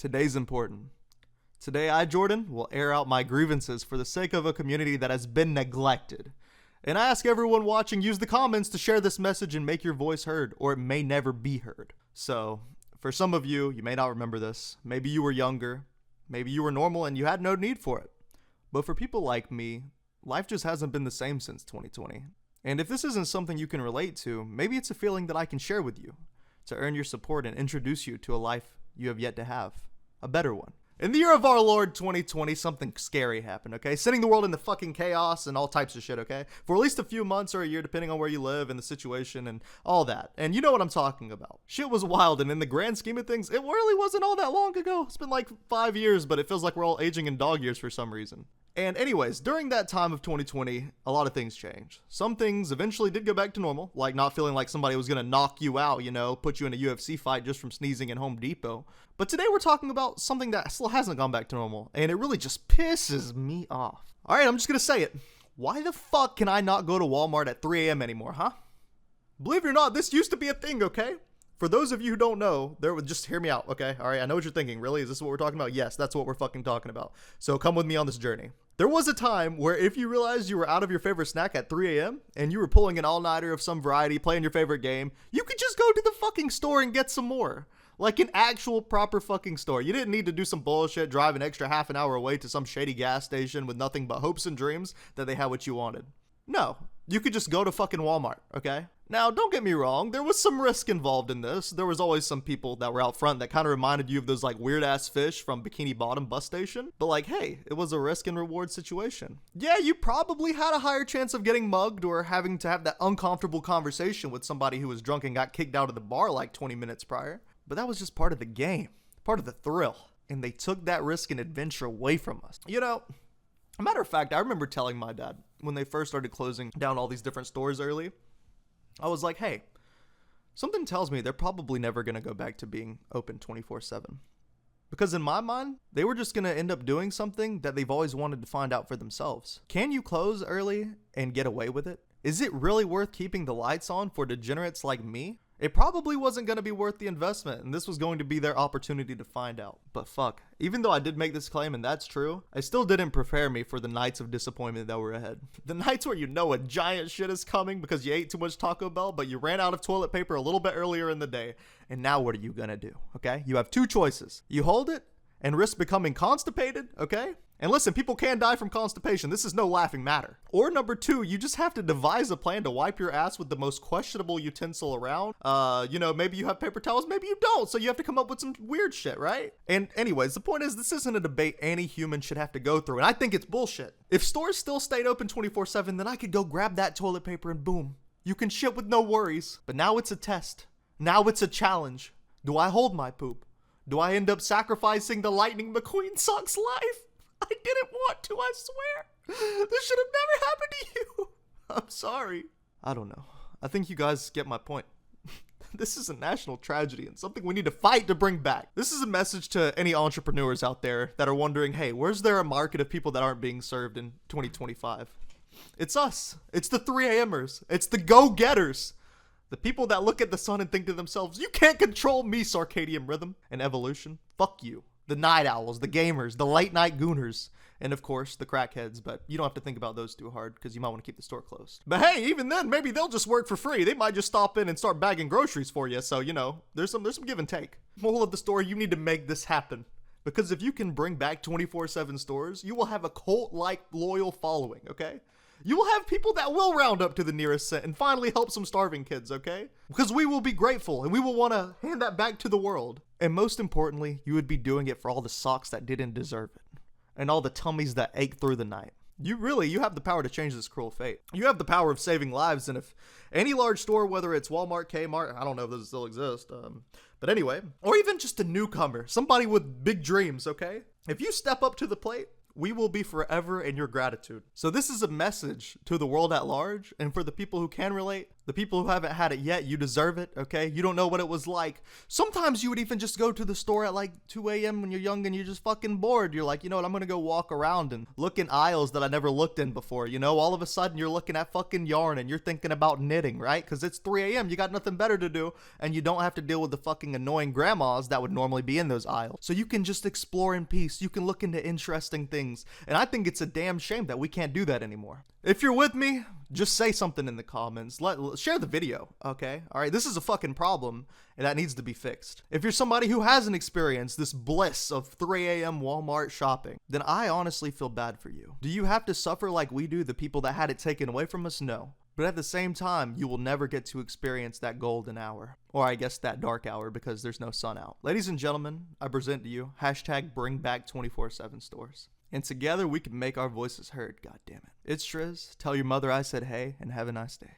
Today's important. Today, I, Jordan, will air out my grievances for the sake of a community that has been neglected. And I ask everyone watching, use the comments to share this message and make your voice heard, or it may never be heard. So, for some of you, you may not remember this. Maybe you were younger. Maybe you were normal and you had no need for it. But for people like me, life just hasn't been the same since 2020. And if this isn't something you can relate to, maybe it's a feeling that I can share with you to earn your support and introduce you to a life you have yet to have. A better one. In the year of our Lord 2020, something scary happened, okay? Sending the world into fucking chaos and all types of shit, okay? For at least a few months or a year, depending on where you live and the situation and all that. And you know what I'm talking about. Shit was wild, and in the grand scheme of things, it really wasn't all that long ago. It's been like 5 years, but it feels like we're all aging in dog years for some reason. And anyways, during that time of 2020, a lot of things changed. Some things eventually did go back to normal, like not feeling like somebody was gonna knock you out, put you in a UFC fight just from sneezing in Home Depot. But today we're talking about something that still hasn't gone back to normal, and it really just pisses me off. Alright, I'm just gonna say it. Why the fuck can I not go to Walmart at 3 a.m. anymore, huh? Believe it or not, this used to be a thing, okay? For those of you who don't know, just hear me out, okay? All right, I know what you're thinking. Really? Is this what we're talking about? Yes, that's what we're fucking talking about. So come with me on this journey. There was a time where if you realized you were out of your favorite snack at 3 a.m. and you were pulling an all-nighter of some variety, playing your favorite game, you could just go to the fucking store and get some more. Like an actual proper fucking store. You didn't need to do some bullshit, drive an extra half an hour away to some shady gas station with nothing but hopes and dreams that they had what you wanted. No, you could just go to fucking Walmart, okay? Now, don't get me wrong, there was some risk involved in this. There was always some people that were out front that kind of reminded you of those like weird ass fish from Bikini Bottom bus station. But like, hey, it was a risk and reward situation. Yeah, you probably had a higher chance of getting mugged or having to have that uncomfortable conversation with somebody who was drunk and got kicked out of the bar like 20 minutes prior. But that was just part of the game, part of the thrill. And they took that risk and adventure away from us. A matter of fact, I remember telling my dad when they first started closing down all these different stores early, I was like, hey, something tells me they're probably never going to go back to being open 24/7. Because in my mind, they were just going to end up doing something that they've always wanted to find out for themselves. Can you close early and get away with it? Is it really worth keeping the lights on for degenerates like me? It probably wasn't going to be worth the investment, and this was going to be their opportunity to find out. But fuck, even though I did make this claim and that's true, I still didn't prepare me for the nights of disappointment that were ahead. The nights where you know a giant shit is coming because you ate too much Taco Bell, but you ran out of toilet paper a little bit earlier in the day. And now what are you gonna do, okay? You have two choices. You hold it and risk becoming constipated, okay? And listen, people can die from constipation. This is no laughing matter. Or number two, you just have to devise a plan to wipe your ass with the most questionable utensil around. Maybe you have paper towels, maybe you don't. So you have to come up with some weird shit, right? And anyways, the point is, this isn't a debate any human should have to go through. And I think it's bullshit. If stores still stayed open 24/7, then I could go grab that toilet paper and boom, you can shit with no worries. But now it's a test. Now it's a challenge. Do I hold my poop? Do I end up sacrificing the Lightning McQueen sucks life? I didn't want to, I swear. This should have never happened to you. I'm sorry. I don't know. I think you guys get my point. This is a national tragedy and something we need to fight to bring back. This is a message to any entrepreneurs out there that are wondering, hey, where's there a market of people that aren't being served in 2025? It's us. It's the 3 a.m.ers. It's the go-getters. The people that look at the sun and think to themselves, you can't control me, circadian rhythm and evolution. Fuck you. The night owls, the gamers, the late night gooners, and of course, the crackheads, but you don't have to think about those too hard because you might want to keep the store closed. But hey, even then, maybe they'll just work for free. They might just stop in and start bagging groceries for you, so, there's some give and take. Moral of the story, you need to make this happen. Because if you can bring back 24/7 stores, you will have a cult-like loyal following, okay? You will have people that will round up to the nearest cent and finally help some starving kids, okay? Because we will be grateful and we will want to hand that back to the world. And most importantly, you would be doing it for all the socks that didn't deserve it. And all the tummies that ached through the night. You have the power to change this cruel fate. You have the power of saving lives, and if any large store, whether it's Walmart, Kmart, I don't know if those still exist, but anyway, or even just a newcomer, somebody with big dreams, okay? If you step up to the plate, we will be forever in your gratitude. So this is a message to the world at large, and for the people who can relate, The people who haven't had it yet, you deserve it, okay? You don't know what it was like. Sometimes you would even just go to the store at like 2 a.m. when you're young and you're just fucking bored. You're like, you know what, I'm gonna go walk around and look in aisles that I never looked in before. You know, all of a sudden you're looking at fucking yarn and you're thinking about knitting, right? Because it's 3 a.m., you got nothing better to do, and you don't have to deal with the fucking annoying grandmas that would normally be in those aisles. So you can just explore in peace. You can look into interesting things. And I think it's a damn shame that we can't do that anymore. If you're with me, just say something in the comments. Share the video, okay? All right, this is a fucking problem, and that needs to be fixed. If you're somebody who hasn't experienced this bliss of 3 a.m. Walmart shopping, then I honestly feel bad for you. Do you have to suffer like we do, the people that had it taken away from us? No. But at the same time, you will never get to experience that golden hour. Or I guess that dark hour, because there's no sun out. Ladies and gentlemen, I present to you #BringBack 24/7 stores. And together we can make our voices heard, God damn it. It's Triz. Tell your mother I said hey, and have a nice day.